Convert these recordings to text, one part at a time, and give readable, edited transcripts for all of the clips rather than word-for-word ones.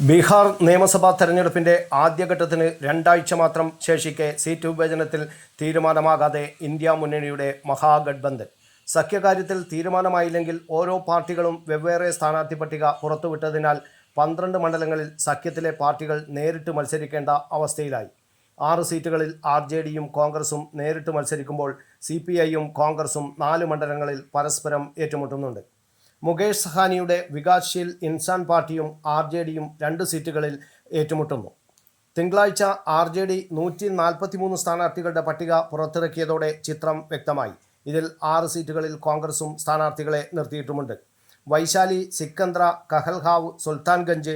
ബീഹാർ നിയമസഭാ തെരഞ്ഞെടുപ്പിന്റെ ആദ്യഘട്ടത്തിന് രണ്ടാഴ്ച മാത്രം ശേഷിക്കെ സീറ്റ് വിഭജനത്തിൽ തീരുമാനമാകാതെ ഇന്ത്യ മുന്നണിയുടെ മഹാഗഡ്ബന്ധൻ. സഖ്യകാര്യത്തിൽ തീരുമാനമായില്ലെങ്കിൽ ഓരോ പാർട്ടികളും വെവ്വേറെ സ്ഥാനാർത്ഥി പട്ടിക പുറത്തുവിട്ടതിനാൽ 12 മണ്ഡലങ്ങളിൽ സഖ്യത്തിലെ പാർട്ടികൾ നേരിട്ട് മത്സരിക്കേണ്ട അവസ്ഥയിലായി. 6 സീറ്റുകളിൽ RJDയും കോൺഗ്രസും നേരിട്ട് മത്സരിക്കുമ്പോൾ CPIയും കോൺഗ്രസും 4 മണ്ഡലങ്ങളിൽ പരസ്പരം ഏറ്റുമുട്ടുന്നുണ്ട്. മുകേഷ് സഹാനിയുടെ വികാസ്ശീൽ ഇൻസാൻ പാർട്ടിയും RJDയും 2 സീറ്റുകളിൽ ഏറ്റുമുട്ടുന്നു. തിങ്കളാഴ്ച RJD 143 സ്ഥാനാർത്ഥികളുടെ പട്ടിക പുറത്തിറക്കിയതോടെ ചിത്രം വ്യക്തമായി. ഇതിൽ 6 സീറ്റുകളിൽ കോൺഗ്രസും സ്ഥാനാർത്ഥികളെ നിർത്തിയിട്ടുമുണ്ട്. വൈശാലി, സിക്കന്ദ്ര, കഹൽഗാവ്, സുൽത്താൻഗഞ്ച്,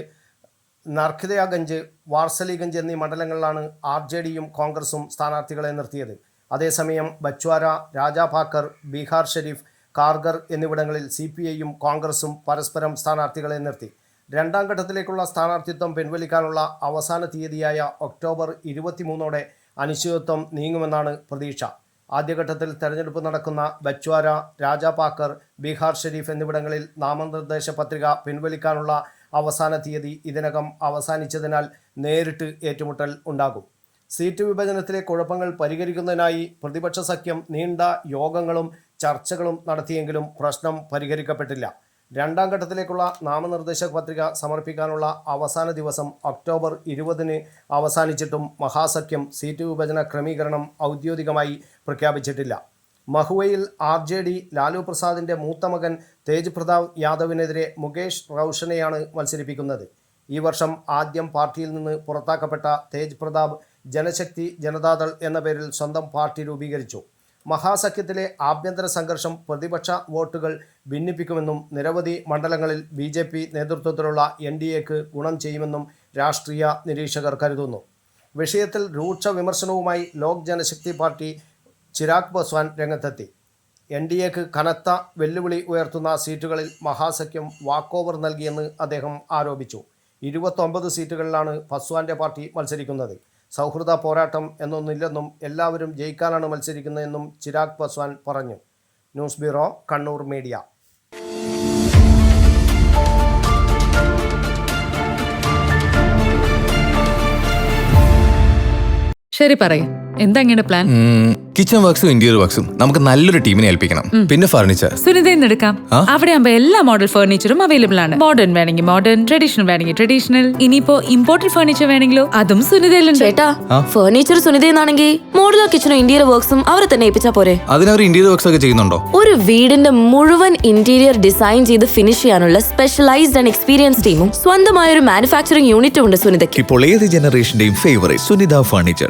നർഖിദയാഗഞ്ച്, വാർസലിഗഞ്ച് എന്നീ മണ്ഡലങ്ങളിലാണ് RJDയും കോൺഗ്രസും സ്ഥാനാർത്ഥികളെ നിർത്തിയത്. അതേസമയം ബച്വാര, രാജാഭാക്കർ, ബീഹാർ ഷെരീഫ്, കാർഗർ എന്നിവിടങ്ങളിൽ CPIയും കോൺഗ്രസും പരസ്പരം സ്ഥാനാർത്ഥികളെ നിർത്തി. രണ്ടാം ഘട്ടത്തിലേക്കുള്ള സ്ഥാനാർത്ഥിത്വം പിൻവലിക്കാനുള്ള അവസാന തീയതിയായ ഒക്ടോബർ 23 അനിശ്ചിതത്വം നീങ്ങുമെന്നാണ് പ്രതീക്ഷ. ആദ്യഘട്ടത്തിൽ തെരഞ്ഞെടുപ്പ് നടക്കുന്ന ബച്വാര, രാജാപാക്കർ, ബീഹാർ ഷെരീഫ് എന്നിവിടങ്ങളിൽ നാമനിർദ്ദേശ പത്രിക പിൻവലിക്കാനുള്ള അവസാന തീയതി ഇതിനകം അവസാനിച്ചതിനാൽ നേരിട്ട് ഏറ്റുമുട്ടൽ ഉണ്ടാകും. സീറ്റ് വിഭജനത്തിലെ കുഴപ്പങ്ങൾ പരിഹരിക്കുന്നതിനായി പ്രതിപക്ഷ സഖ്യം നീണ്ട യോഗങ്ങളും ചർച്ചകളും നടത്തിയെങ്കിലും പ്രശ്നം പരിഹരിക്കപ്പെട്ടില്ല. രണ്ടാം ഘട്ടത്തിലേക്കുള്ള നാമനിർദ്ദേശ പത്രിക സമർപ്പിക്കാനുള്ള അവസാന ദിവസം ഒക്ടോബർ 20 അവസാനിച്ചിട്ടും മഹാസഖ്യം സീറ്റ് വിഭജന ക്രമീകരണം ഔദ്യോഗികമായി പ്രഖ്യാപിച്ചിട്ടില്ല. മഹുവയിൽ RJD ലാലു പ്രസാദിൻ്റെ മൂത്ത മകൻ തേജ് പ്രതാപ് യാദവിനെതിരെ മുകേഷ് റൌഷനെയാണ് മത്സരിപ്പിക്കുന്നത്. ഈ വർഷം ആദ്യം പാർട്ടിയിൽ നിന്ന് പുറത്താക്കപ്പെട്ട തേജ് പ്രതാപ് ജനശക്തി ജനതാദൾ എന്ന പേരിൽ സ്വന്തം പാർട്ടി രൂപീകരിച്ചു. മഹാസഖ്യത്തിലെ ആഭ്യന്തര സംഘർഷം പ്രതിപക്ഷ വോട്ടുകൾ ഭിന്നിപ്പിക്കുമെന്നും നിരവധി മണ്ഡലങ്ങളിൽ BJP നേതൃത്വത്തിലുള്ള NDAക്ക് ഗുണം ചെയ്യുമെന്നും രാഷ്ട്രീയ നിരീക്ഷകർ കരുതുന്നു. വിഷയത്തിൽ രൂക്ഷ വിമർശനവുമായി ലോക് ജനശക്തി പാർട്ടി ചിരാഗ് പാസ്വാൻ രംഗത്തെത്തി. NDAക്ക് കനത്ത വെല്ലുവിളി ഉയർത്തുന്ന സീറ്റുകളിൽ മഹാസഖ്യം വാക്കോവർ നൽകിയെന്ന് അദ്ദേഹം ആരോപിച്ചു. 29 സീറ്റുകളിലാണ് പാസ്വാന്റെ പാർട്ടി മത്സരിക്കുന്നത്. സൗഹൃദ പോരാട്ടം എന്നൊന്നില്ലെന്നും എല്ലാവരും ജയിക്കാനാണ് മത്സരിക്കുന്നതെന്നും ചിരാഗ് പാസ്വാൻ പറഞ്ഞു. News bureau, Kannur media. ശരി, പറയും എന്തെങ്ങനെ പ്ലാൻ? കിച്ചൺ വർക്സും ഇന്റീരിയർ വർക്സും നമുക്ക് നല്ലൊരു ടീമിനെ ഏൽപ്പിക്കണം. പിന്നെ ഫർണിച്ചർ സുനിതയിൽ എടുക്കാം. അവിടെ ആകുമ്പോ എല്ലാ മോഡൽ ഫർണിച്ചറും അവൈലബിൾ ആണ്. മോഡേൺ വേണമെങ്കിൽ മോഡേൺ, ട്രഡീഷണൽ വേണമെങ്കിൽ ട്രഡീഷണൽ. ഇനിയിപ്പോ ഇമ്പോർട്ടഡ് ഫർണിച്ചർ വേണമെങ്കിലോ അതും സുനിതയിലുണ്ട്. ചേട്ടാ, ഫർണിച്ചർ സുനിതയെന്നാണെങ്കിൽ മോഡുലർ കിച്ചണും ഇന്റീരിയർ വർക്സും അവരെ തന്നെ ഏൽപ്പിച്ചാ പോരെ? അതിനവർ ഇന്റീരിയർ വർക്സ് ഒക്കെ ചെയ്യുന്നുണ്ടോ? ഒരു വീടിന്റെ മുഴുവൻ ഇന്റീരിയർ ഡിസൈൻ ചെയ്ത് ഫിനിഷ് ചെയ്യാനുള്ള സ്പെഷ്യലൈസ്ഡ് ആൻഡ് എക്സ്പീരിയൻസ് ടീമും സ്വന്തമായ ഒരു മാനുഫാക്ചറിംഗ് യൂണിറ്റും ഉണ്ട് സുനിതയ്ക്ക്. ഇപ്പോൾ ഏത് ജനറേഷന്റെയും ഫേവറേറ്റ് സുനിത ഫർണിച്ചർ.